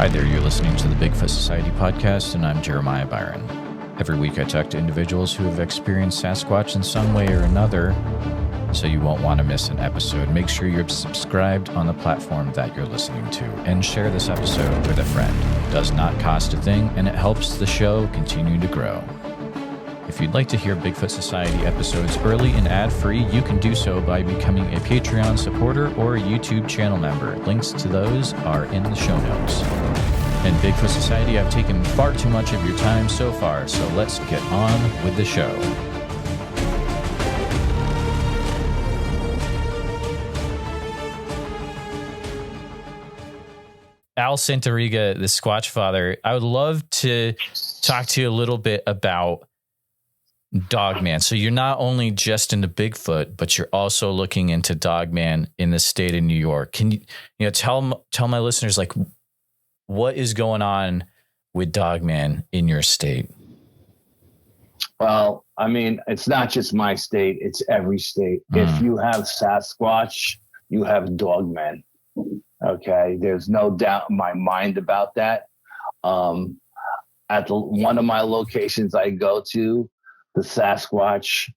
Hi there, you're listening to the Bigfoot Society podcast, and I'm Jeremiah Byron. Every week I talk to individuals who have experienced Sasquatch in some way or another, so you won't want to miss an episode. Make sure you're subscribed on the platform that you're listening to, and share this episode with a friend. It does not cost a thing, and it helps the show continue to grow. If you'd like to hear Bigfoot Society episodes early and ad-free, you can do so by becoming a Patreon supporter or a YouTube channel member. Links to those are in the show notes. And Bigfoot Society, I've taken far too much of your time so far, so let's get on with the show. Al Santariga, the Squatch Father, I would love to talk to you a little bit about Dogman. So you're not only just into Bigfoot, but you're also looking into Dogman in the state of New York. Can you tell my listeners, like, what is going on with Dogman in your state? Well, I mean, it's not just my state, it's every state. If you have Sasquatch, you have Dogman. Okay. There's no doubt in my mind about that. At one of my locations I go to, the Sasquatch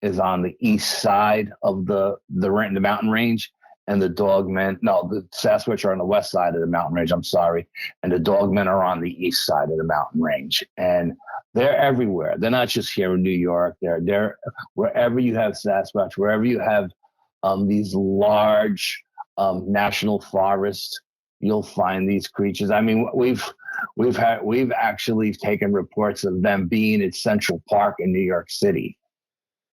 is on the east side of the mountain range, and the Sasquatch are on the west side of the mountain range. I'm sorry, and the Dogmen are on the east side of the mountain range, and they're everywhere. They're not just here in New York. They're wherever you have Sasquatch, wherever you have these large national forests, you'll find these creatures. I mean, we've actually taken reports of them being at Central Park in New York City,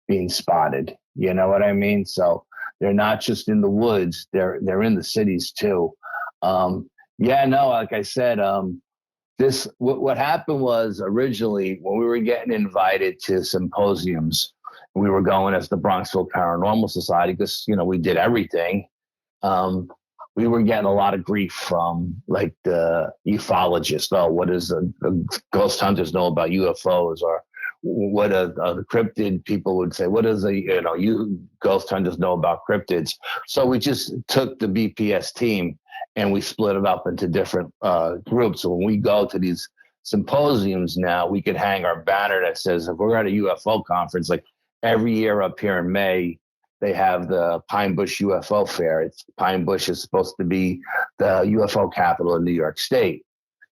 being spotted. You know what I mean? So they're not just in the woods; they're in the cities too. Like I said, what happened was originally when we were getting invited to symposiums, we were going as the Bronxville Paranormal Society because we did everything. We were getting a lot of grief from like the ufologists. Oh, what does the ghost hunters know about UFOs? Or what the cryptid people would say, what does you ghost hunters know about cryptids? So we just took the BPS team and we split it up into different groups. So when we go to these symposiums now, we could hang our banner that says, if we're at a UFO conference, like every year up here in May, they have the Pine Bush UFO Fair. Pine Bush is supposed to be the UFO capital of New York State.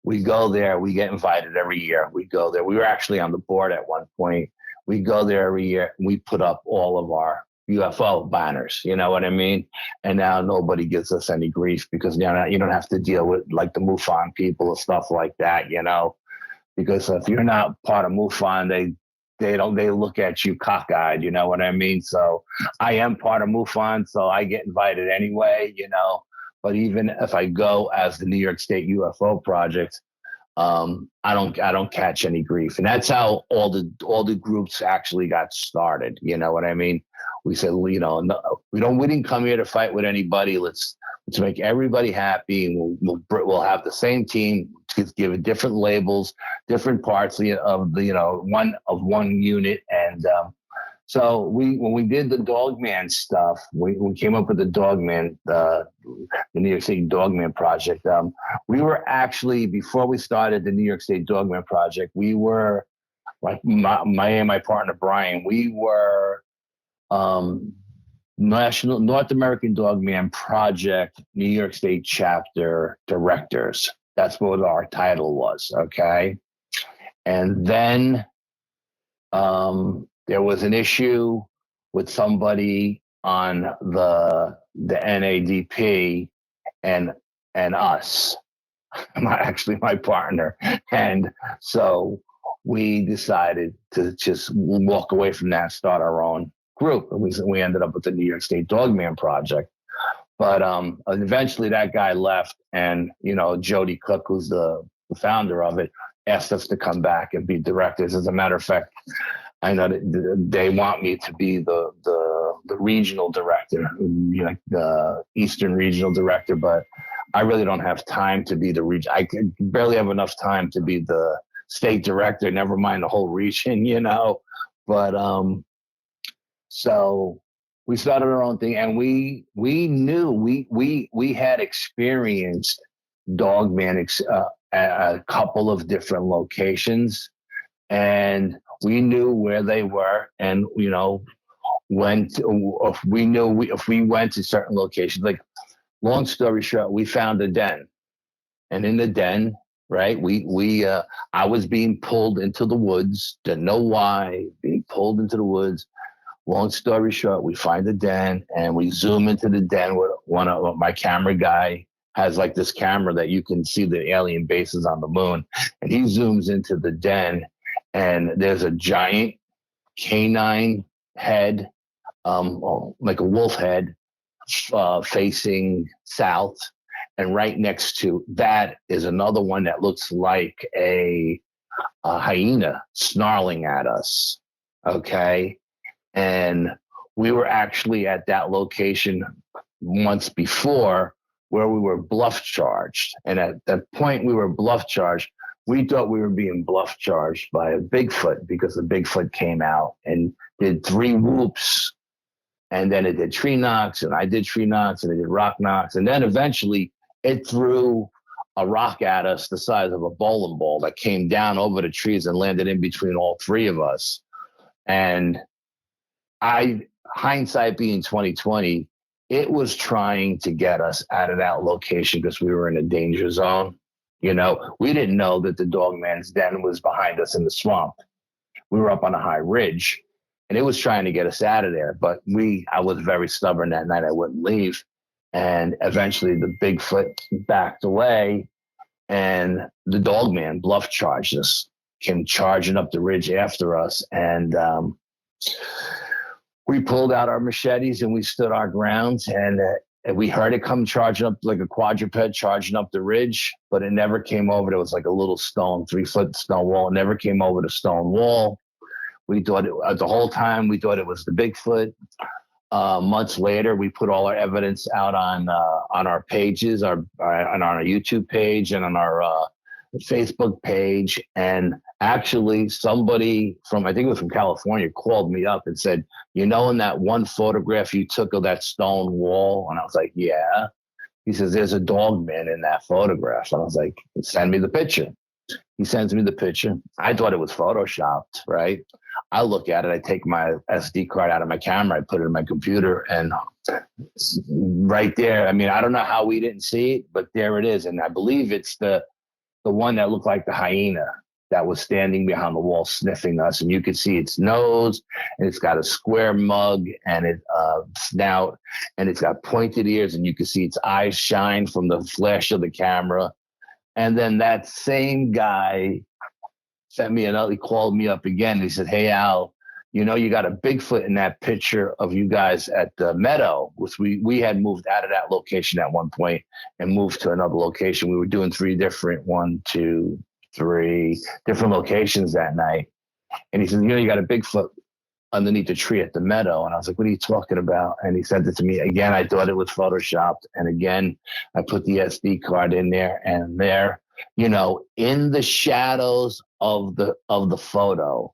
We go there. We get invited every year. We go there. We were actually on the board at one point. We go there every year. We put up all of our UFO banners. You know what I mean? And now nobody gives us any grief because you don't have to deal with like the MUFON people or stuff like that, because if you're not part of MUFON, they look at you cockeyed, you know what I mean? So I am part of MUFON, so I get invited anyway, but even if I go as the New York State UFO Project, I don't catch any grief. And that's how all the groups actually got started. You know what I mean? We said, we didn't come here to fight with anybody. Let's make everybody happy. We'll have the same team, give it different labels, different parts of one unit. And so when we did the Dogman stuff, we came up with the Dogman, the New York State Dogman Project. We were actually, before we started the New York State Dogman Project, we were like my partner Brian. We were National North American Dogman Project New York State Chapter Directors. That's what our title was, okay? And then there was an issue with somebody on the NADP and us, my partner. And so we decided to just walk away from that and start our own group. And we ended up with the New York State Dogman Project. But eventually that guy left, and Jody Cook, who's the founder of it, asked us to come back and be directors. As a matter of fact, I know that they want me to be the regional director, the Eastern regional director, but I really don't have time to be the region. I barely have enough time to be the state director, never mind the whole region, But so we started our own thing, and we knew we had experienced Dogman at a couple of different locations, and we knew where they were, and if we went to certain locations. Like, long story short, we found a den, and in the den, right, I was being pulled into the woods. Didn't know why, being pulled into the woods. Long story short, we find the den and we zoom into the den with my camera guy has like this camera that you can see the alien bases on the moon. And he zooms into the den and there's a giant canine head, like a wolf head, facing south. And right next to that is another one that looks like a hyena snarling at us. Okay. And we were actually at that location once before where we were bluff charged. And at that point we were bluff charged. We thought we were being bluff charged by a Bigfoot because the Bigfoot came out and did 3 whoops. And then it did tree knocks, and I did tree knocks, and it did rock knocks. And then eventually it threw a rock at us the size of a bowling ball that came down over the trees and landed in between all 3 of us. And hindsight being 2020, it was trying to get us out of that location because we were in a danger zone. We didn't know that the Dogman's den was behind us in the swamp. We were up on a high ridge, and it was trying to get us out of there. But I was very stubborn that night. I wouldn't leave. And eventually the Bigfoot backed away, and the Dogman bluff charged us, came charging up the ridge after us. And we pulled out our machetes and we stood our ground, and we heard it come charging up like a quadruped charging up the ridge, but it never came over. There was like a little 3-foot stone wall. It never came over the stone wall. We thought the whole time we thought it was the Bigfoot. Months later, we put all our evidence out on our pages, on our YouTube page and on our Facebook page. And actually somebody I think it was from California, called me up and said, in that one photograph you took of that stone wall? And I was like, yeah. He says, there's a Dogman in that photograph. And I was like, send me the picture. He sends me the picture. I thought it was photoshopped, right? I look at it. I take my SD card out of my camera. I put it in my computer, and right there. I mean, I don't know how we didn't see it, but there it is. And I believe it's the one that looked like the hyena that was standing behind the wall sniffing us. And you could see its nose, and it's got a square mug and it snout, and it's got pointed ears, and you can see its eyes shine from the flash of the camera. And then that same guy he called me up again. He said, hey, Al, you got a Bigfoot in that picture of you guys at the meadow, which we had moved out of that location at one point and moved to another location. We were doing 3 different locations that night. And he said, you got a Bigfoot underneath the tree at the meadow. And I was like, what are you talking about? And he sent it to me again. I thought it was photoshopped. And again, I put the SD card in there, and there, in the shadows of the photo,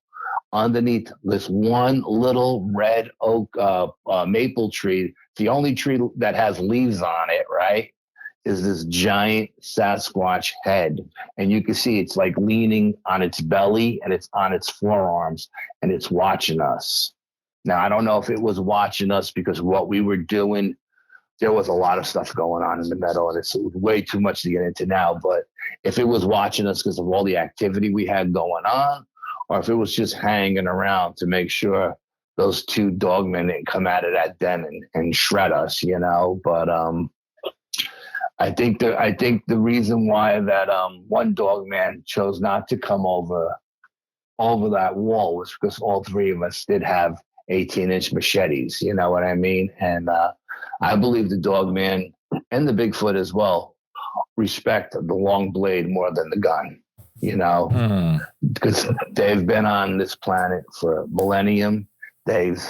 underneath this one little red oak maple tree, the only tree that has leaves on it, right, is this giant Sasquatch head. And you can see it's like leaning on its belly, and it's on its forearms, and it's watching us. Now, I don't know if it was watching us because what we were doing, there was a lot of stuff going on in the meadow, and it's way too much to get into now. But if it was watching us because of all the activity we had going on, or if it was just hanging around to make sure those 2 Dogmen didn't come out of that den and shred us, But I think the reason why that one Dogman chose not to come over that wall was because all 3 of us did have 18-inch machetes. You know what I mean? And I believe the Dogman and the Bigfoot as well respect the long blade more than the gun, because they've been on this planet for a millennium. They've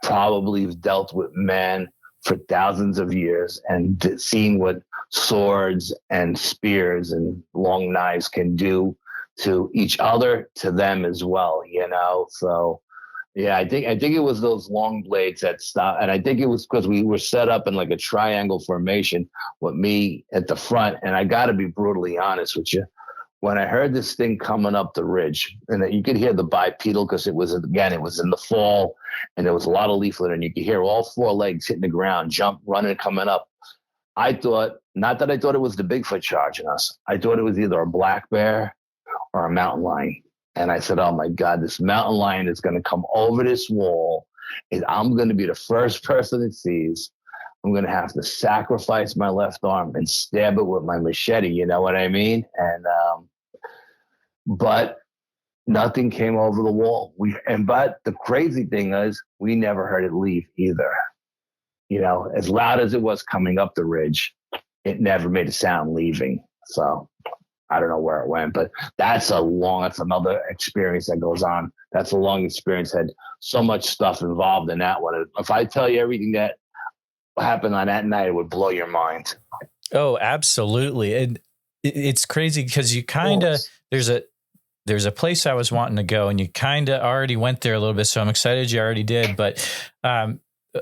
probably dealt with man for thousands of years and seen what swords and spears and long knives can do to each other, to them as well, So Yeah, I think it was those long blades that stopped, and I think it was because we were set up in like a triangle formation with me at the front. And I got to be brutally honest with you, when I heard this thing coming up the ridge, and that you could hear the bipedal because it was in the fall, and there was a lot of leaf litter, and you could hear all four legs hitting the ground, jump, running, coming up. I thought, not that I thought it was the Bigfoot charging us. I thought it was either a black bear or a mountain lion. And I said, oh my God, this mountain lion is going to come over this wall. And I'm going to be the first person it sees. I'm going to have to sacrifice my left arm and stab it with my machete. You know what I mean? And, but nothing came over the wall. But the crazy thing is we never heard it leave either. You know, as loud as it was coming up the ridge, it never made a sound leaving. So I don't know where it went, but that's another experience that goes on. That's a long experience. Had so much stuff involved in that one. If I tell you everything that happened on that night, it would blow your mind. Oh, absolutely. And it's crazy because you kind of, there's a place I was wanting to go and you kind of already went there a little bit. So I'm excited you already did, but,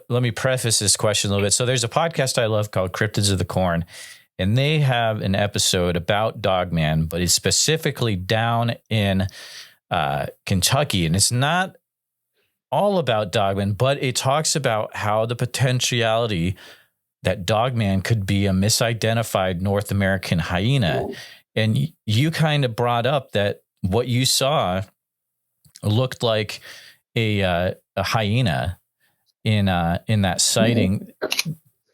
let me preface this question a little bit. So there's a podcast I love called Cryptids of the Corn, and they have an episode about Dogman, but it's specifically down in Kentucky. And it's not all about Dogman, but it talks about how the potentiality that Dogman could be a misidentified North American hyena. And you kind of brought up that what you saw looked like a hyena in that sighting.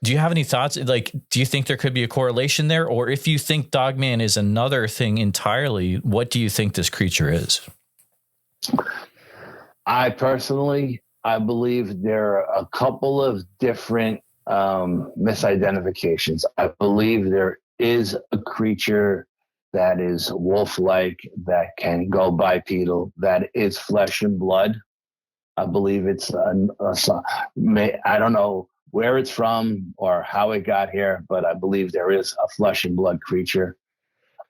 Do you have any thoughts? Like, do you think there could be a correlation there? Or if you think Dogman is another thing entirely, what do you think this creature is? I believe there are a couple of different misidentifications. I believe there is a creature that is wolf-like, that can go bipedal, that is flesh and blood. I believe it's I don't know where it's from or how it got here, but I believe there is a flesh and blood creature.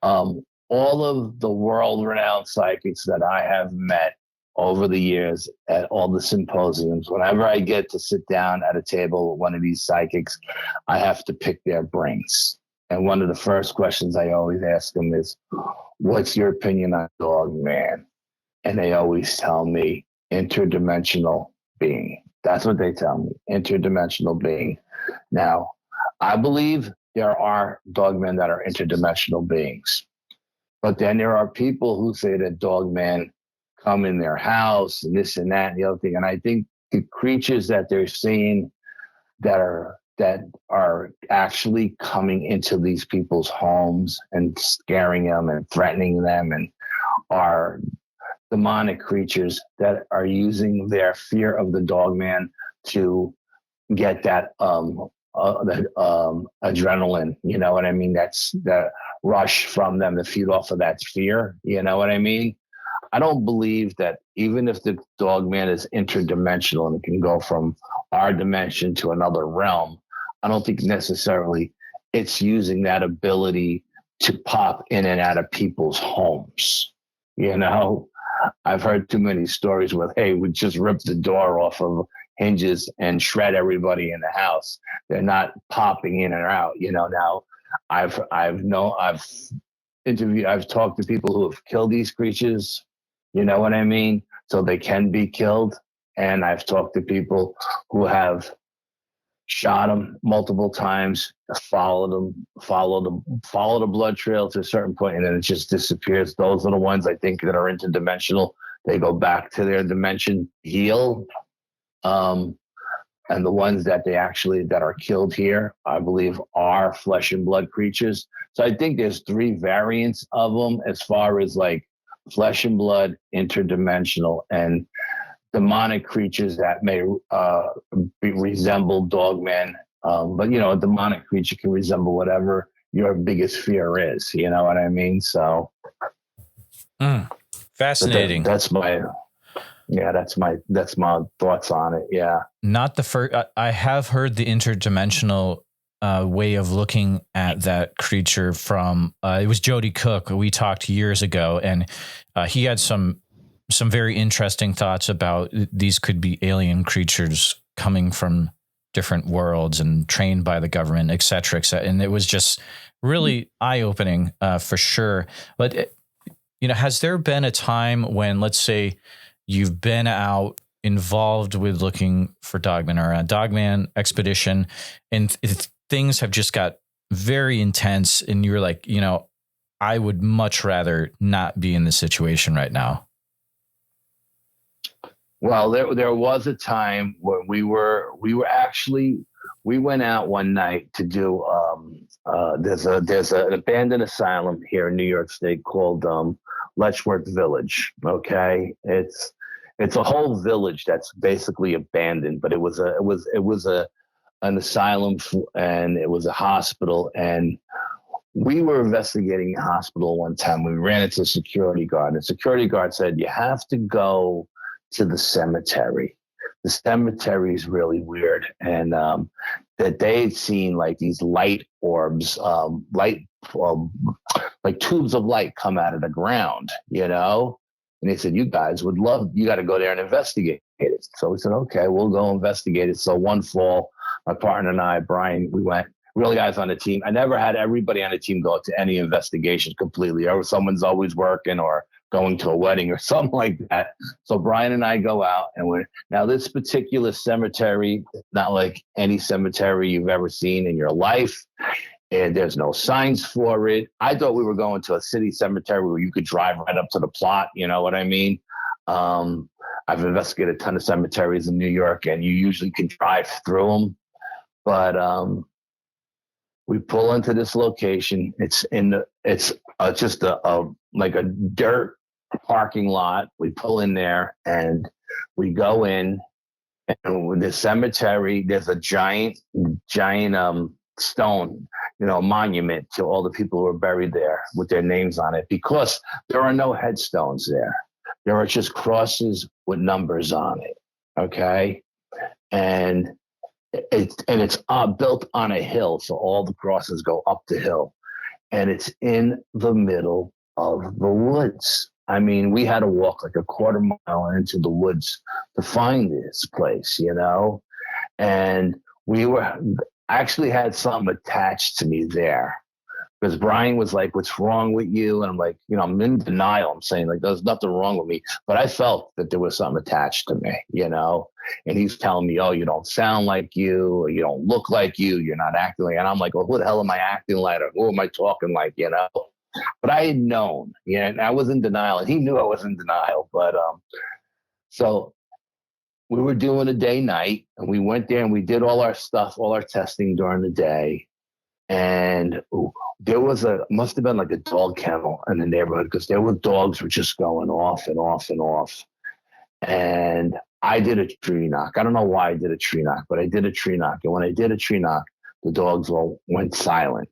All of the world-renowned psychics that I have met over the years at all the symposiums, whenever I get to sit down at a table with one of these psychics, I have to pick their brains. And one of the first questions I always ask them is, what's your opinion on Dogman? And they always tell me, interdimensional being. That's what they tell me, interdimensional being. Now, I believe there are dogmen that are interdimensional beings. But then there are people who say that dogmen come in their house and this and that and the other thing. And I think the creatures that they're seeing that are actually coming into these people's homes and scaring them and threatening them and are demonic creatures that are using their fear of the dogman to get that adrenaline, you know what I mean? That's the rush from them to feed off of that fear, you know what I mean? I don't believe that even if the dogman is interdimensional and it can go from our dimension to another realm, I don't think necessarily it's using that ability to pop in and out of people's homes, you know? I've heard too many stories where, hey, we just rip the door off of hinges and shred everybody in the house. They're not popping in and out. You know, now I've talked to people who have killed these creatures. You know what I mean? So they can be killed. And I've talked to people who have shot them multiple times, follow the blood trail to a certain point, and then it just disappears. Those are the ones I think that are interdimensional. They go back to their dimension, heal. And the ones that are killed here, I believe, are flesh and blood creatures. So I think there's three variants of them as far as like flesh and blood, interdimensional, and demonic creatures that may resemble dogmen. But, you know, a demonic creature can resemble whatever your biggest fear is. You know what I mean? So fascinating. That's my thoughts on it. Yeah. Not the first. I have heard the interdimensional way of looking at that creature from, it was Jody Cook. We talked years ago, and he had some some very interesting thoughts about these could be alien creatures coming from different worlds and trained by the government, et cetera, et cetera. And it was just really eye-opening for sure. But, has there been a time when, let's say, you've been out involved with looking for Dogman or a Dogman expedition, and things have just got very intense, and you're like, I would much rather not be in this situation right now? Well, there was a time when we went out one night to do there's an abandoned asylum here in New York State called Letchworth Village. Okay, it's a whole village that's basically abandoned, but it was an asylum and it was a hospital, and we were investigating a hospital one time. We ran into a security guard, and the security guard said, "You have to go to the cemetery. The cemetery is really weird." And that they had seen like these light orbs, like tubes of light come out of the ground, And they said, "You guys you got to go there and investigate it." So we said, "Okay, we'll go investigate it." So one fall, my partner and I, Brian, we went. Really, guys on the team. I never had everybody on the team go to any investigation completely, or someone's always working or going to a wedding or something like that. So Brian and I go out, and now this particular cemetery, not like any cemetery you've ever seen in your life. And there's no signs for it. I thought we were going to a city cemetery where you could drive right up to the plot. You know what I mean? I've investigated a ton of cemeteries in New York, and you usually can drive through them. But we pull into this location. It's just like a dirt parking lot. We pull in there and we go in, and with the cemetery, there's a giant stone, monument to all the people who are buried there with their names on it, because there are no headstones there. There are just crosses with numbers on it. Okay. And it's built on a hill, so all the crosses go up the hill, and it's in the middle of the woods. I mean, we had to walk like a quarter mile into the woods to find this place, and I actually had something attached to me there, because Brian was like, "What's wrong with you?" And I'm like, I'm in denial. I'm saying like, there's nothing wrong with me, but I felt that there was something attached to me, And he's telling me, "Oh, you don't sound like you, or you don't look like you, you're not acting like," and I'm like, "Well, who the hell am I acting like, or who am I talking like?" But I had known, and I was in denial, and he knew I was in denial. But so we were doing a day night, and we went there and we did all our stuff, all our testing during the day. And there must have been like a dog kennel in the neighborhood, because there were dogs were just going off and off and off. And I did a tree knock. I don't know why I did a tree knock, but I did a tree knock. And when I did a tree knock, the dogs all went silent.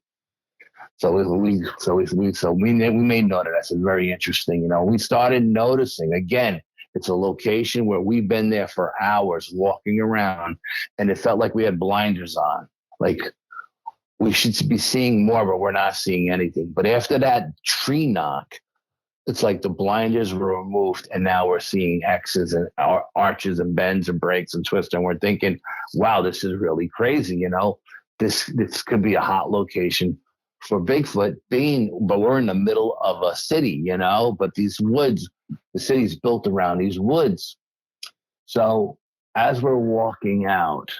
So we made note of that. It's very interesting. We started noticing again. It's a location where we've been there for hours walking around, and it felt like we had blinders on. Like we should be seeing more, but we're not seeing anything. But after that tree knock, it's like the blinders were removed, and now we're seeing X's and arches and bends and breaks and twists, and we're thinking, "Wow, this is really crazy." This could be a hot location for Bigfoot but we're in the middle of a city, but these woods, the city's built around these woods. So as we're walking out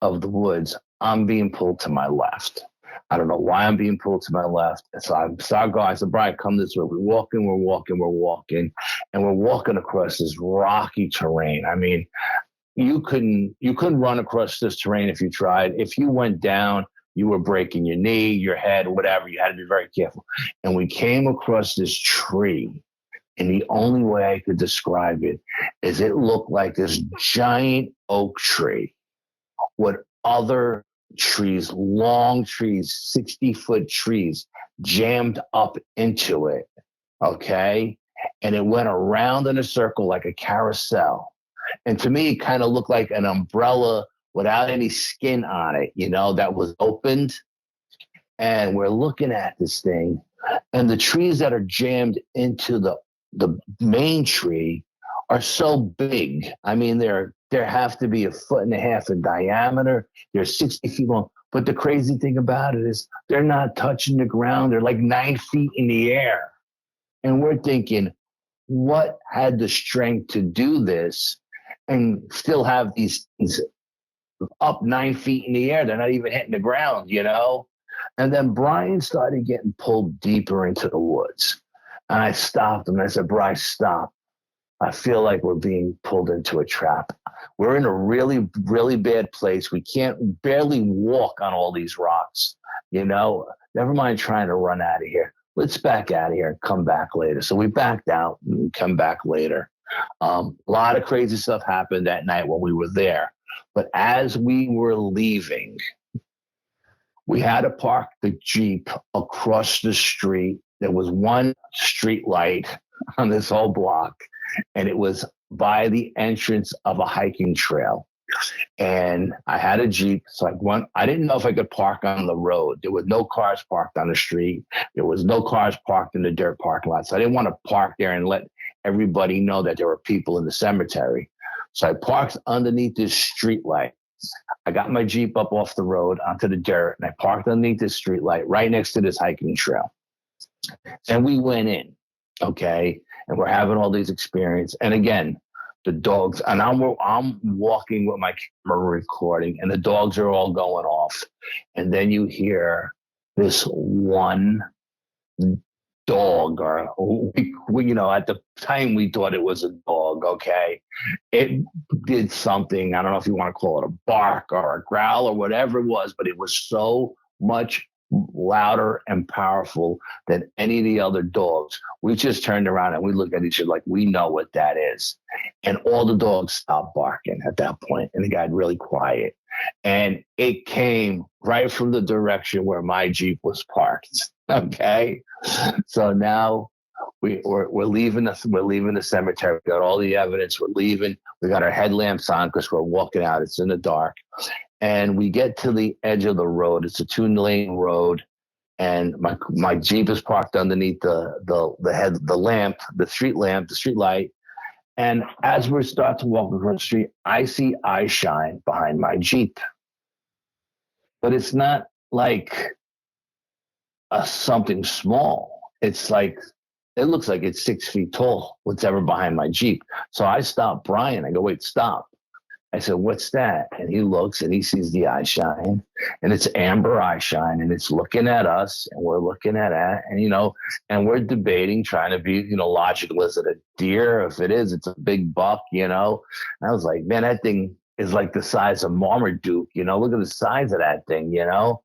of the woods, I'm being pulled to my left. I don't know why I'm being pulled to my left. So I said, "Brian, come this way." We're walking, and we're walking across this rocky terrain. I mean, you couldn't run across this terrain if you tried. If you went down, you were breaking your knee, your head, whatever. You had to be very careful. And we came across this tree, and the only way I could describe it is it looked like this giant oak tree with other trees, long trees, 60-foot trees jammed up into it. Okay. And it went around in a circle like a carousel. And to me, it kind of looked like an umbrella without any skin on it, that was opened. And we're looking at this thing, and the trees that are jammed into the main tree are so big. I mean, there have to be 1.5 feet in diameter. They're 60 feet long. But the crazy thing about it is they're not touching the ground. They're like 9 feet in the air. And we're thinking, what had the strength to do this and still have these things up 9 feet in the air? They're not even hitting the ground, you know? And then Brian started getting pulled deeper into the woods. And I stopped him and I said, Brian, stop. I feel like we're being pulled into a trap. We're in a really, really bad place. We can't barely walk on all these rocks, you know? Never mind trying to run out of here. Let's back out of here and come back later. So we backed out and come back later. A lot of crazy stuff happened that night when we were there. But as we were leaving, we had to park the Jeep across the street. There was one street light on this whole block, and it was by the entrance of a hiking trail. And I had a Jeep. So I didn't know if I could park on the road. There was no cars parked on the street. There was no cars parked in the dirt parking lot. So I didn't want to park there and let everybody know that there were people in the cemetery. So I parked underneath this street light. I got my Jeep up off the road onto the dirt, and I parked underneath this street light right next to this hiking trail. And we went in, okay? And we're having all these experiences. And again, the dogs, and I'm walking with my camera recording, and the dogs are all going off. And then you hear this one dog, or we, you know, at the time we thought it was a dog, okay? It did something, I don't know if you want to call it a bark or a growl or whatever it was, but it was so much louder and powerful than any of the other dogs. We just turned around and we looked at each other like, we know what that is. And all the dogs stopped barking at that point, and it got really quiet. And it came right from the direction where my Jeep was parked. Okay. So now we're leaving the cemetery. We got all the evidence. We're leaving. We got our headlamps on because we're walking out. It's in the dark. And we get to the edge of the road. It's a 2-lane road. And my Jeep is parked underneath the street light. And as we start to walk across the street, I see eye shine behind my Jeep. But it's not like something small. It's like, it looks like it's 6 feet tall, whatever behind my Jeep. So I stop Brian. I go, wait, stop. I said, what's that? And he looks and he sees the eye shine, and it's amber eye shine, and it's looking at us, and we're looking at it, and, you know, and we're debating, trying to be, you know, logical. Is it a deer? If it is, it's a big buck, you know? And I was like, man, that thing is like the size of Marmaduke, you know? Look at the size of that thing, you know?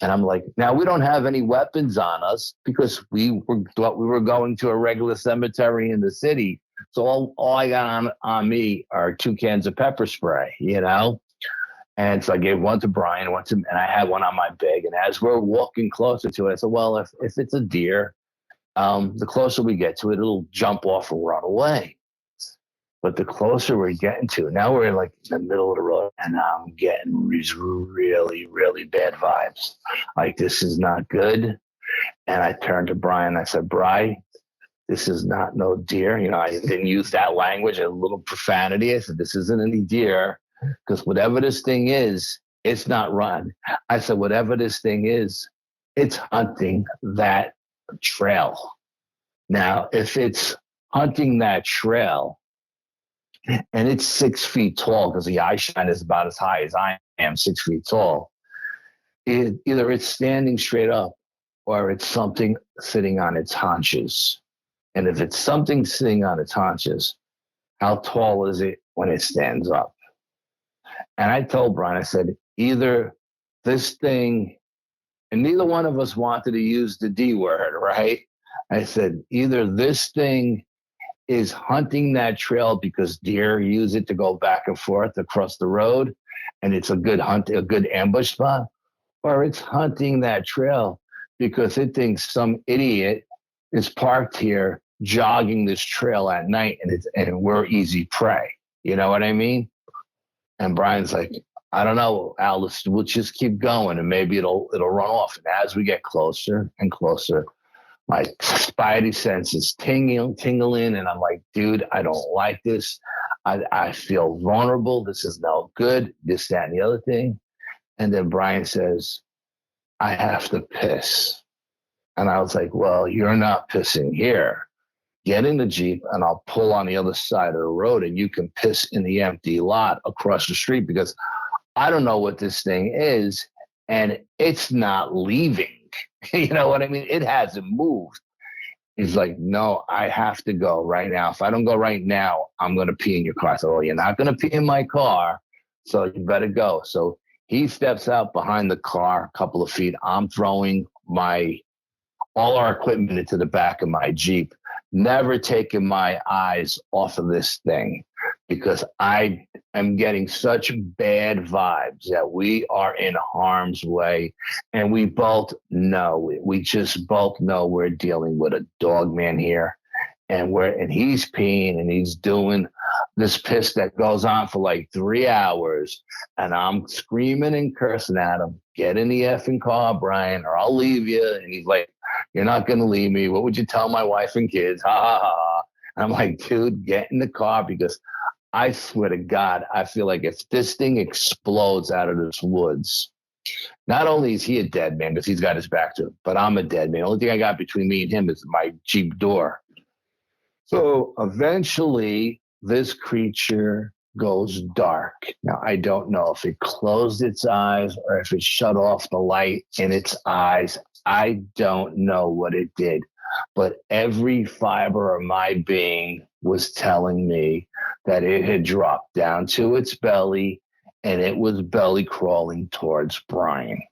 And I'm like, now we don't have any weapons on us because we thought we were going to a regular cemetery in the city. So all I got on me are 2 cans of pepper spray, you know? And so I gave one to Brian, and I had one on my bag. And as we're walking closer to it, I said, well, if it's a deer, the closer we get to it, it'll jump off and run away. But the closer we're getting to it, now we're like in the middle of the road, and I'm getting these really, really bad vibes. Like, this is not good. And I turned to Brian. I said, Brian, this is not no deer. You know, I didn't use that language, a little profanity. I said, this isn't any deer, because whatever this thing is, it's not run. I said, whatever this thing is, it's hunting that trail. Now, if it's hunting that trail and it's 6 feet tall, because the eye shine is about as high as I am, 6 feet tall, either it's standing straight up or it's something sitting on its haunches. And if it's something sitting on its haunches, how tall is it when it stands up? And I told Brian, I said, either this thing, and neither one of us wanted to use the D word, right? I said, either this thing is hunting that trail because deer use it to go back and forth across the road, and it's a good ambush spot, or it's hunting that trail because it thinks some idiot is parked here jogging this trail at night, and we're easy prey. You know what I mean? And Brian's like, I don't know, Al, we'll just keep going and maybe it'll run off. And as we get closer and closer, My spidey sense is tingling, and I'm like, dude, I don't like this. I feel vulnerable. This is no good. This, that, and the other thing. And then Brian says, I have to piss. And I was like, well, you're not pissing here. Get in the Jeep and I'll pull on the other side of the road and you can piss in the empty lot across the street because I don't know what this thing is and it's not leaving. You know what I mean? It hasn't moved. He's like, no, I have to go right now. If I don't go right now, I'm going to pee in your car. I said, well, you're not going to pee in my car, so you better go. So he steps out behind the car a couple of feet. I'm throwing all our equipment into the back of my Jeep, never taking my eyes off of this thing because I am getting such bad vibes that we are in harm's way. And we both know, we just both know we're dealing with a dog man here. And he's peeing and he's doing this piss that goes on for like 3 hours. And I'm screaming and cursing at him, get in the effing car, Brian, or I'll leave you. And he's like, you're not going to leave me. What would you tell my wife and kids? Ha ha ha. And I'm like, dude, get in the car because I swear to God, I feel like if this thing explodes out of this woods, not only is he a dead man because he's got his back to it, but I'm a dead man. The only thing I got between me and him is my Jeep door. So eventually this creature goes dark. Now, I don't know if it closed its eyes or if it shut off the light in its eyes. I don't know what it did, but every fiber of my being was telling me that it had dropped down to its belly and it was belly crawling towards Brian.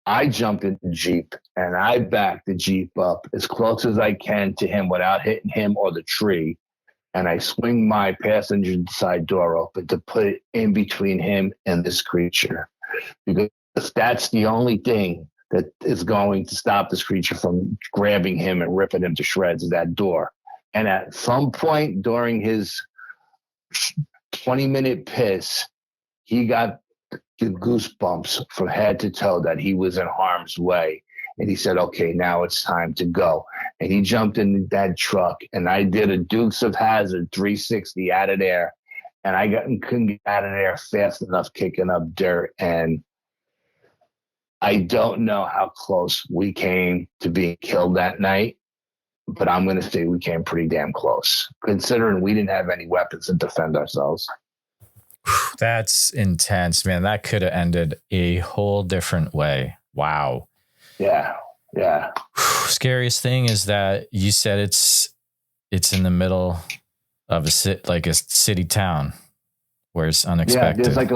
I jumped in the Jeep and I backed the Jeep up as close as I can to him without hitting him or the tree. And I swing my passenger side door open to put it in between him and this creature. Because that's the only thing that is going to stop this creature from grabbing him and ripping him to shreds is that door. And at some point during his 20-minute piss, he got the goosebumps from head to toe that he was in harm's way. And he said, okay, now it's time to go. And he jumped in that truck and I did a Dukes of Hazzard 360 out of there. And I couldn't get out of there fast enough, kicking up dirt. And I don't know how close we came to being killed that night, but I'm going to say we came pretty damn close, considering we didn't have any weapons to defend ourselves. That's intense, man. That could have ended a whole different way. Wow. Yeah. Scariest thing is that you said it's in the middle of a city town where it's unexpected. Yeah, there's like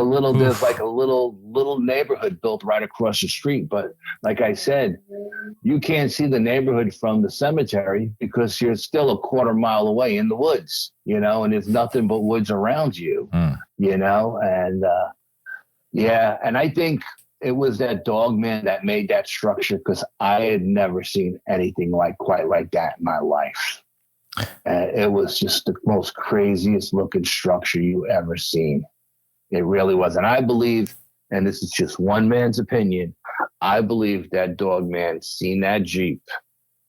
a little neighborhood built right across the street. But like I said, you can't see the neighborhood from the cemetery because you're still a quarter mile away in the woods, and there's nothing but woods around you, and and I think it was that Dogman that made that structure because I had never seen anything quite like that in my life. And it was just the most craziest looking structure you ever seen. It really was. And I believe, and this is just one man's opinion, I believe that Dogman seen that Jeep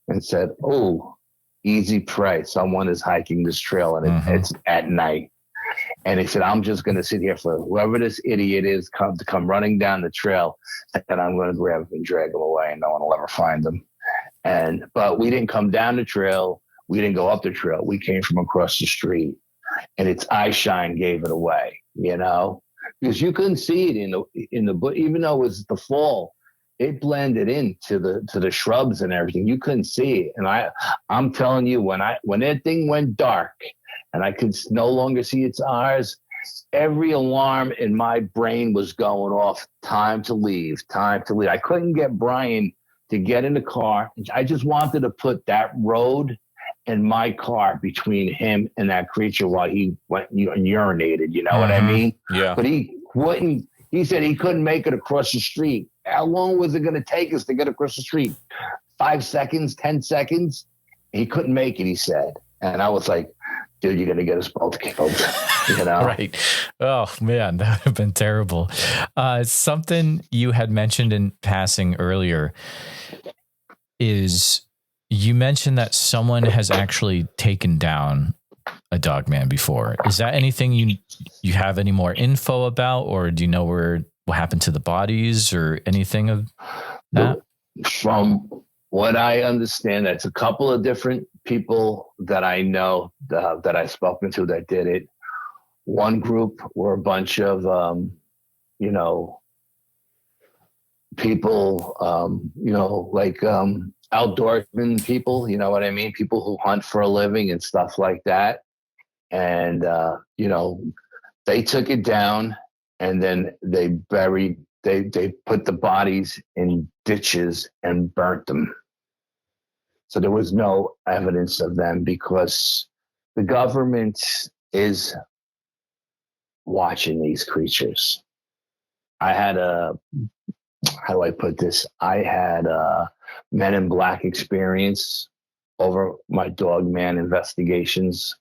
and said, oh, easy prey. Someone is hiking this trail and it's at night. And he said, I'm just going to sit here for whoever this idiot is to come running down the trail, and I'm going to grab him and drag him away, and no one will ever find him. But we didn't come down the trail. We didn't go up the trail. We came from across the street, and its eye shine gave it away, because you couldn't see it in the book, even though it was the fall. It blended into the shrubs and everything. You couldn't see it, and I'm telling you, when that thing went dark, and I could no longer see its eyes, every alarm in my brain was going off. Time to leave. I couldn't get Brian to get in the car. I just wanted to put that road and my car between him and that creature while he went and urinated. You know what I mean? Yeah. But he wouldn't. He said he couldn't make it across the street. How long was it going to take us to get across the street? 5 seconds, 10 seconds? He couldn't make it, he said. And I was like, dude, you're going to get us both killed, Right. Oh, man, that would have been terrible. Something you had mentioned in passing earlier is, You mentioned that someone has actually taken down a Dogman before. Is that anything you have any more info about, or do you know what happened to the bodies or anything of that? From what I understand, that's a couple of different people that I know that I've spoken to that did it. One group were a bunch of, people, like outdoorsmen people, you know what I mean? People who hunt for a living and stuff like that. And, they took it down and then they put the bodies in ditches and burnt them. So there was no evidence of them because the government is watching these creatures. I had how do I put this? I had a Men in Black experience over my Dogman investigations.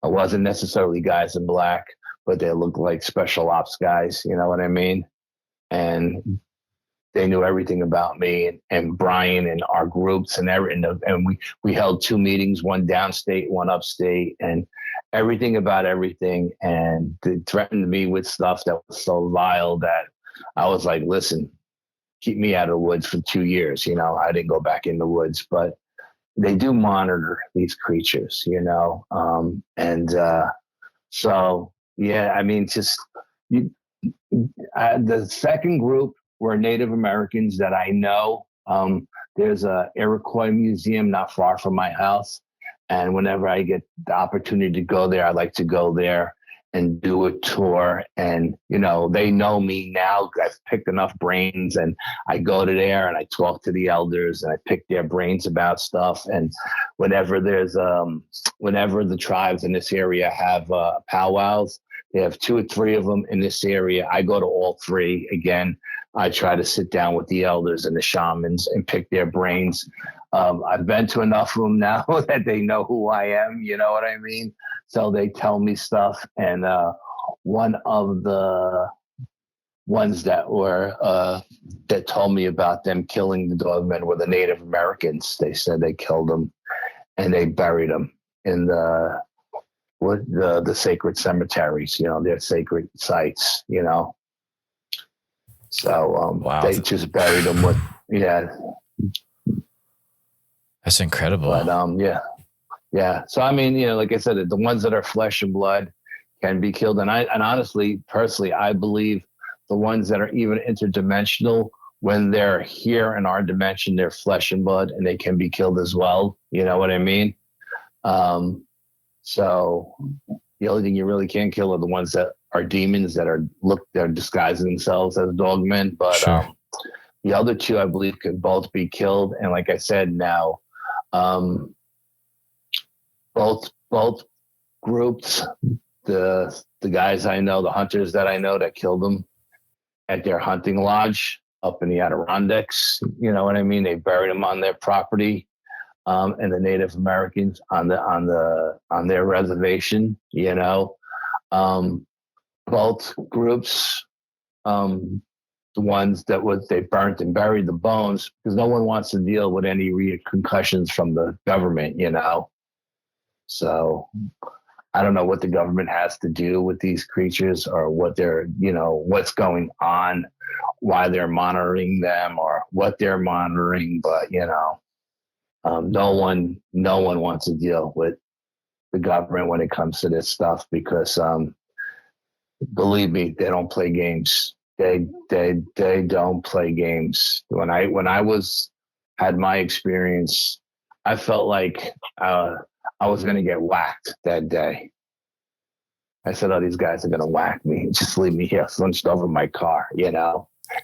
I wasn't necessarily guys in black, but they looked like special ops guys. You know what I mean? And they knew everything about me and Brian and our groups and we held 2 meetings, one downstate, one upstate, and everything about everything. And they threatened me with stuff that was so vile that I was like, listen, keep me out of the woods for 2 years. I didn't go back in the woods, but they do monitor these creatures, so, yeah, I mean, the second group were Native Americans that I know. There's a Iroquois museum not far from my house. And whenever I get the opportunity to go there, I like to go there and do a tour. And, they know me now. I've picked enough brains and I go to there and I talk to the elders and I pick their brains about stuff. And whenever the tribes in this area have powwows, they have 2 or 3 of them in this area. I go to all 3. Again, I try to sit down with the elders and the shamans and pick their brains. I've been to enough of them now that they know who I am. You know what I mean? So they tell me stuff. And one of the ones that told me about them killing the Dogmen were the Native Americans. They said they killed them and they buried them in the sacred cemeteries, their sacred sites, So Wow. they just buried them with, That's incredible. But yeah. So I mean, like I said, the ones that are flesh and blood can be killed, and honestly, personally, I believe the ones that are even interdimensional, when they're here in our dimension, they're flesh and blood, and they can be killed as well. You know what I mean? So the only thing you really can't kill are the ones that are demons they're disguising themselves as dogmen. But sure. The other 2, I believe, could both be killed. And like I said, now both groups, the guys I know, the hunters that I know that killed them at their hunting lodge up in the Adirondacks, you know what I mean? They buried them on their property. And the Native Americans on their reservation, both groups, the ones that they burnt and buried the bones because no one wants to deal with any concussions from the government, So I don't know what the government has to do with these creatures or what they're, what's going on, why they're monitoring them or what they're monitoring, but no one wants to deal with the government when it comes to this stuff because believe me, they don't play games. They don't play games. When I had my experience, I felt like I was going to get whacked that day. I said, "Oh, these guys are going to whack me. Just leave me here, slunched over my car."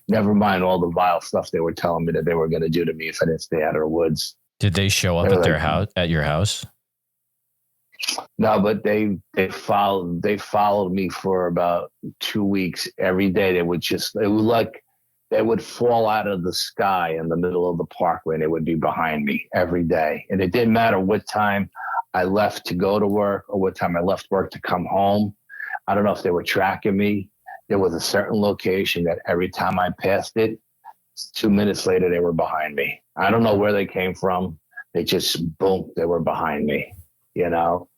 Never mind all the vile stuff they were telling me that they were going to do to me if I didn't stay out of the woods. Did they show up at their house, at your house? No, but they followed me for about 2 weeks. Every day they would they would fall out of the sky in the middle of the parkway and they would be behind me every day. And it didn't matter what time I left to go to work or what time I left work to come home. I don't know if they were tracking me. There was a certain location that every time I passed it, 2 minutes later, they were behind me. I don't know where they came from. they just, boom, they were behind me, you know?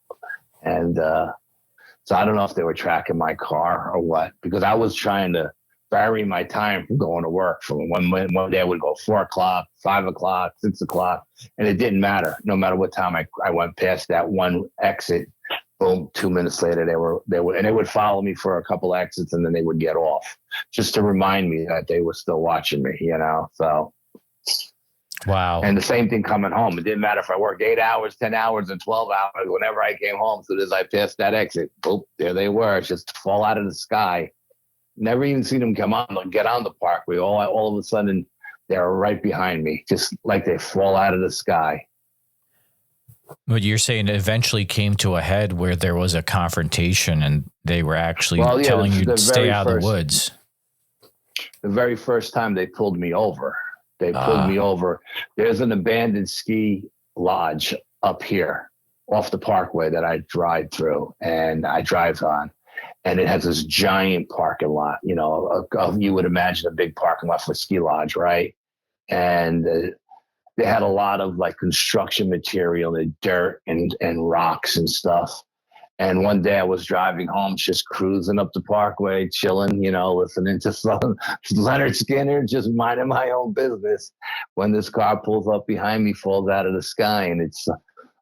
And so I don't know if they were tracking my car or what, because I was trying to vary my time from going to work. From one day I would go 4 o'clock, 5 o'clock, 6 o'clock, and it didn't matter. No matter what time I went past that one exit, boom, 2 minutes later they were, and they would follow me for a couple exits, and then they would get off, just to remind me that they were still watching me, you know? So. Wow. And the same thing coming home. It didn't matter if I worked 8 hours, 10 hours, and 12 hours. Whenever I came home, as soon as I passed that exit, boop, there they were, just fall out of the sky. Never even seen them come on, get on the parkway. All of a sudden, they're right behind me, just like they fall out of the sky. But you're saying it eventually came to a head where there was a confrontation and they were actually telling you to stay out of the woods. The very first time they pulled me over. There's an abandoned ski lodge up here off the parkway that I drive through and I drive on. And it has this giant parking lot, you know, you would imagine a big parking lot for a ski lodge, right? And they had a lot of like construction material and dirt and rocks and stuff. And one day I was driving home, just cruising up the parkway, chilling, you know, listening to some Leonard Skinner, just minding my own business, when this car pulls up behind me, falls out of the sky. And it's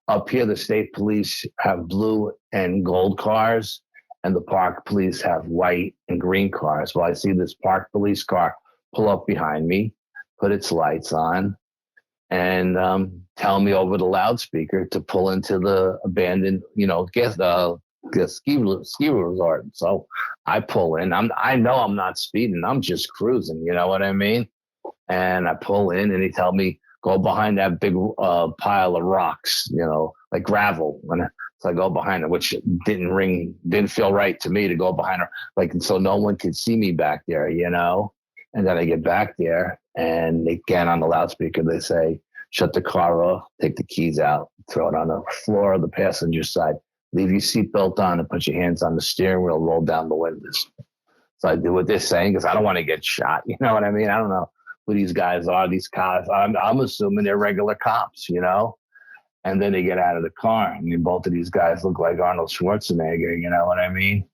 up here, the state police have blue and gold cars, and the park police have white and green cars. Well, I see this park police car pull up behind me, put its lights on, and tell me over the loudspeaker to pull into the abandoned, you know, ski resort. So I pull in. I know I'm not speeding. I'm just cruising. You know what I mean? And I pull in, and he tell me, go behind that big pile of rocks, you know, like gravel. So I go behind it, which didn't feel right to me to go behind her, like, so no one could see me back there, you know. And then I get back there, and again on the loudspeaker, they say, shut the car off, take the keys out, throw it on the floor of the passenger side, leave your seatbelt on, and put your hands on the steering wheel, roll down the windows. So I do what they're saying because I don't want to get shot. You know what I mean? I don't know who these guys are, these cops. I'm assuming they're regular cops, you know? And then they get out of the car. I mean, both of these guys look like Arnold Schwarzenegger, you know what I mean?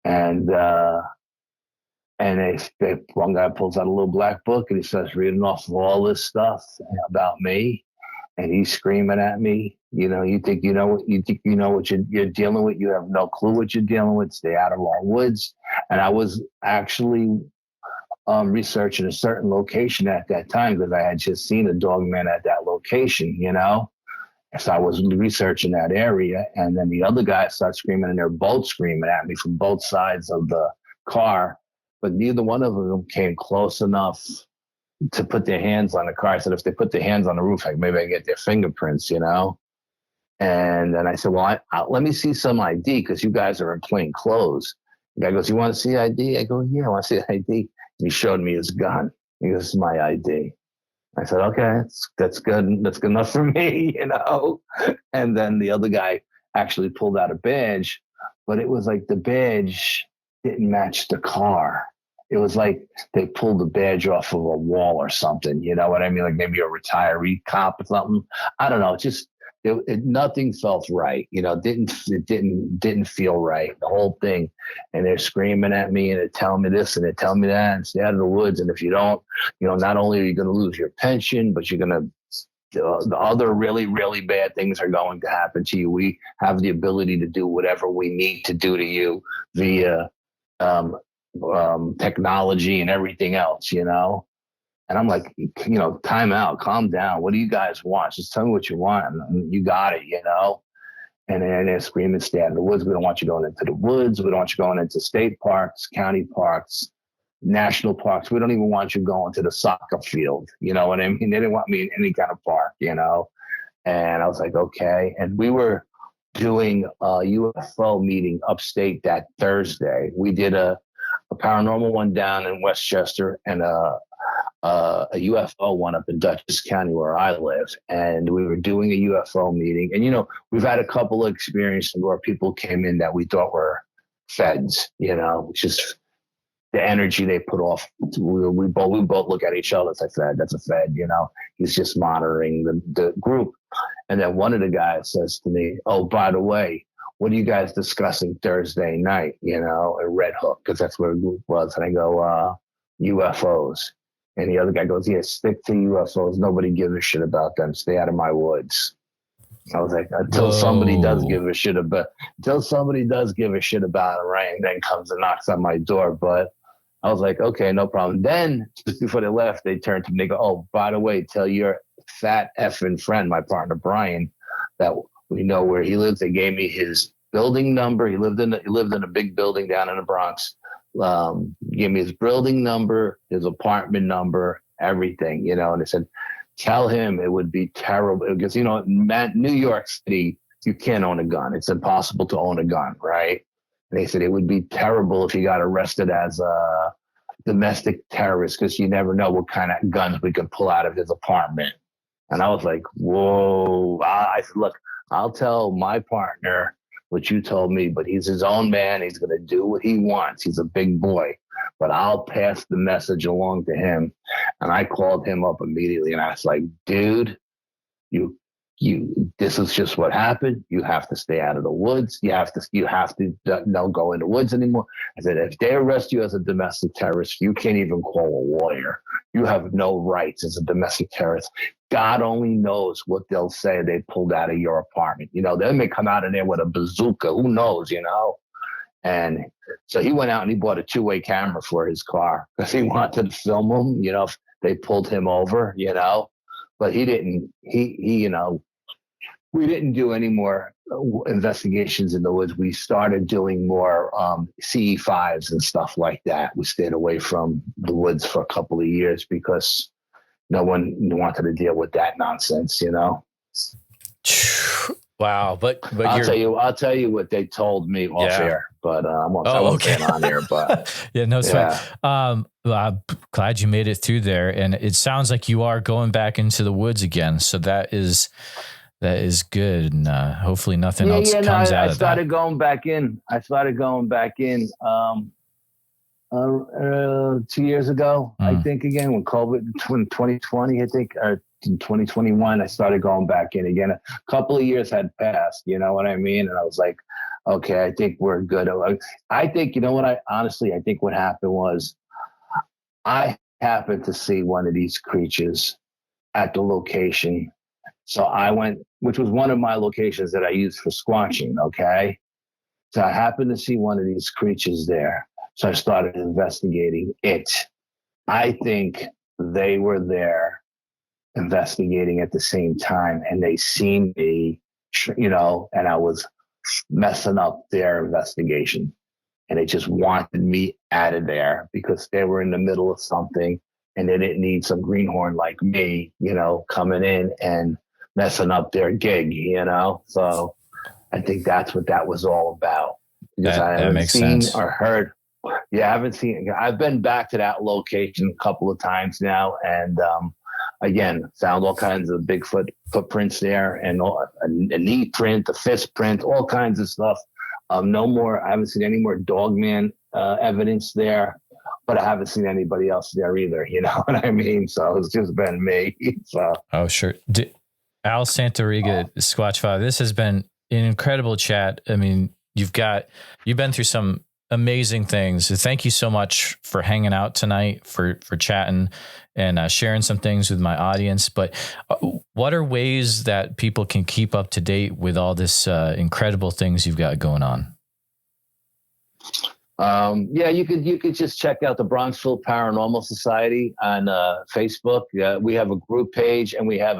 And one guy pulls out a little black book, and he starts reading off all this stuff about me, and he's screaming at me. You know, you think you know what you're dealing with. You have no clue what you're dealing with. Stay out of our woods. And I was actually researching a certain location at that time because I had just seen a Dogman at that location. You know, so I was researching that area, and then the other guy starts screaming, and they're both screaming at me from both sides of the car. But neither one of them came close enough to put their hands on the car. I said, if they put their hands on the roof, like maybe I can get their fingerprints, you know? And then I said, well, let me see some ID because you guys are in plain clothes. The guy goes, you want to see ID? I go, yeah, I want to see ID. And he showed me his gun. He goes, this is my ID. I said, okay, that's good. That's good enough for me, you know? And then the other guy actually pulled out a badge, but it was like the badge didn't match the car. It was like they pulled the badge off of a wall or something. You know what I mean? Like maybe a retiree cop or something. I don't know. Just nothing felt right. You know, it didn't feel right. The whole thing. And they're screaming at me, and they're telling me this and they're telling me that, and stay out of the woods. And if you don't, you know, not only are you going to lose your pension, but you're going to the other really, really bad things are going to happen to you. We have the ability to do whatever we need to do to you via technology and everything else, you know? And I'm like, you know, time out, calm down. What do you guys want? Just tell me what you want. And you got it, you know? And then they're screaming, stay out of the woods. We don't want you going into the woods. We don't want you going into state parks, county parks, national parks. We don't even want you going to the soccer field. You know what I mean? They didn't want me in any kind of park, you know? And I was like, okay. And we were doing a UFO meeting upstate that Thursday. We did a paranormal one down in Westchester and a UFO one up in Dutchess County where I live. And we were doing a UFO meeting. And, you know, we've had a couple of experiences where people came in that we thought were feds, you know, just the energy they put off. We both look at each other. It's like, that's a fed, you know, he's just monitoring the group. And then one of the guys says to me, "Oh, by the way, what are you guys discussing Thursday night, at Red Hook?" Because that's where the group was. And I go, UFOs. And the other guy goes, "Yeah, stick to UFOs. Nobody gives a shit about them. Stay out of my woods." I was like, until somebody does give a shit about it, right? And then comes and knocks on my door. But I was like, okay, no problem. Then just before they left, they turned to me and they go, "Oh, by the way, tell your fat effing friend, my partner Brian, that we know where he lives." They gave me his building number. He lived in a big building down in the Bronx. Gave me his building number, his apartment number, everything, and they said, "Tell him it would be terrible because, New York City, you can't own a gun. It's impossible to own a gun, right?" And they said it would be terrible if he got arrested as a domestic terrorist because you never know what kind of guns we could pull out of his apartment. And I was like, whoa. I said, "Look, I'll tell my partner what you told me, but he's his own man. He's going to do what he wants. He's a big boy, but I'll pass the message along to him." And I called him up immediately and I was like, "Dude, this is just what happened. You have to stay out of the woods. You have to don't go in the woods anymore." I said, "If they arrest you as a domestic terrorist, you can't even call a lawyer. You have no rights as a domestic terrorist. God only knows what they'll say they pulled out of your apartment. They may come out in there with a bazooka. Who knows, And so he went out and he bought a 2-way camera for his car because he wanted to film him, if they pulled him over, But he didn't, we didn't do any more investigations in the woods. We started doing more CE5s and stuff like that. We stayed away from the woods for a couple of years because no one wanted to deal with that nonsense, Wow, but I'll tell you what they told me off air, but I won't say it on air. But yeah, no, it's fine. I'm glad you made it through there, and it sounds like you are going back into the woods again. So that is good, and hopefully nothing else comes out of that. I started going back in. 2 years ago, I think, again, when 2020, I think, or in 2021, I started going back in again. A couple of years had passed, you know what I mean? And I was like, okay, I think we're good. I think, I think what happened was I happened to see one of these creatures at the location. So I went, which was one of my locations that I used for squatching, okay? So I happened to see one of these creatures there. So I started investigating it. I think they were there investigating at the same time, and they seen me, and I was messing up their investigation. And they just wanted me out of there because they were in the middle of something and they didn't need some greenhorn like me, coming in and messing up their gig, So I think that's what that was all about. Because I haven't seen or heard. Yeah, I haven't seen. I've been back to that location a couple of times now, and again, found all kinds of Bigfoot footprints there, and a knee print, a fist print, all kinds of stuff. No more. I haven't seen any more Dogman evidence there, but I haven't seen anybody else there either. You know what I mean? So it's just been me. So. Oh, sure. Al Santariga, Squatchfather, this has been an incredible chat. I mean, you've been through some amazing things. So thank you so much for hanging out tonight, for chatting and sharing some things with my audience. But what are ways that people can keep up to date with all this incredible things you've got going on? You could just check out the Bronxville Paranormal Society on Facebook. We have a group page and we have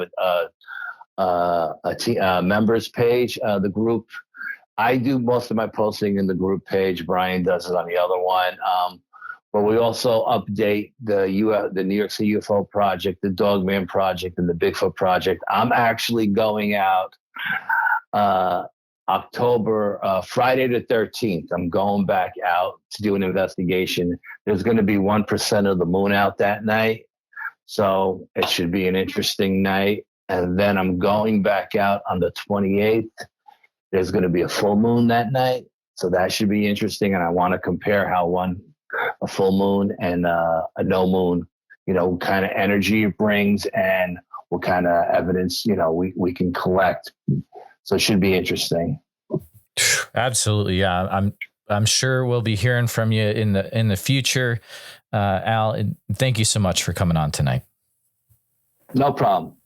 a members page. The group, I do most of my posting in the group page. Brian does it on the other one. But we also update the New York City UFO Project, the Dogman Project, and the Bigfoot Project. I'm actually going out Friday the 13th. I'm going back out to do an investigation. There's going to be 1% of the moon out that night. So it should be an interesting night. And then I'm going back out on the 28th. There's going to be a full moon that night. So that should be interesting. And I want to compare how a full moon and a no moon, kind of energy it brings and what kind of evidence, we can collect. So it should be interesting. Absolutely. Yeah. I'm sure we'll be hearing from you in the future. Al, and thank you so much for coming on tonight. No problem.